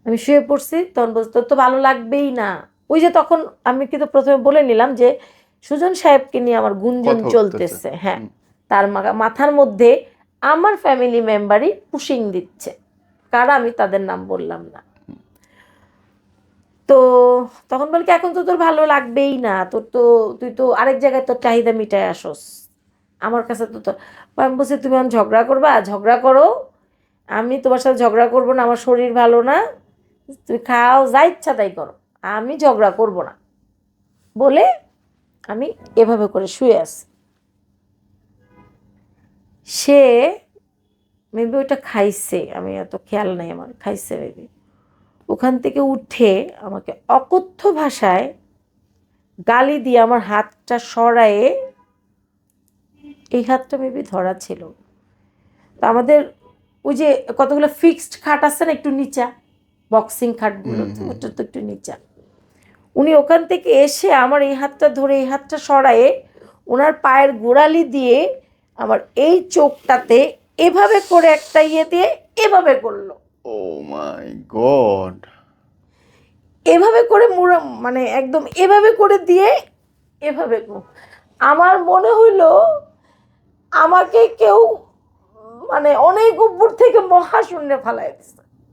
আমি শুয়ে পড়ছি, তখন বলছে তোর তো ভালো লাগবেই না। ওই যে তখন আমি কিন্তু প্রথমে বলে নিলাম যে সুজন সাহেবকে নিয়ে আমার গুঞ্জন কথা উঠতেছে। চলতেছে। হ্যাঁ, তার মাথার মধ্যে আমার ফ্যামিলি মেম্বারই পুশিং দিচ্ছে, কারা আমি তাদের নাম বললাম না। তো তখন বলি কি এখন তো তোর ভালো লাগবেই না, তোর তো তুই তো আরেক জায়গায় তোর চাহিদা মিটায় আসস, আমার কাছে তো তোর। আমি বলছি তুমি এখন ঝগড়া করবা, ঝগড়া করো, আমি তোমার সাথে ঝগড়া করবো না, আমার শরীর ভালো না, তুমি খাও যা ইচ্ছা তাই করো, আমি ঝগড়া করব না বলে আমি এভাবে করে শুয়ে আছি। সে মেবি ওইটা খাইছে, আমি এত খেয়াল নাই আমার, খাইছে মেবি। ওখান থেকে উঠে আমাকে অকথ্য ভাষায় গালি দিয়ে আমার হাতটা সরায়ে, এই হাতটা মেবি ধরা ছিল। তো আমাদের ওই যে কতগুলো ফিক্সড খাট আছে না একটু নিচা, বক্সিং খাটগুলো তো ওটা তো একটু নিচা, উনি ওখান থেকে এসে আমার এই হাতটা ধরে এই হাতটা সরায়ে ওনার পায়ের গোড়ালি দিয়ে আমার এই চোখটাতে এভাবে করে একটা ইয়ে দিয়ে এভাবে করলো। ও মাই গড। এভাবে করে মুড়া মানে একদম এভাবে করে দিয়ে এভাবে আমার মনে হইলো আমাকে কেউ মানে অনেক উপর থেকে মহাশূন্যে ফালাই দিচ্ছে।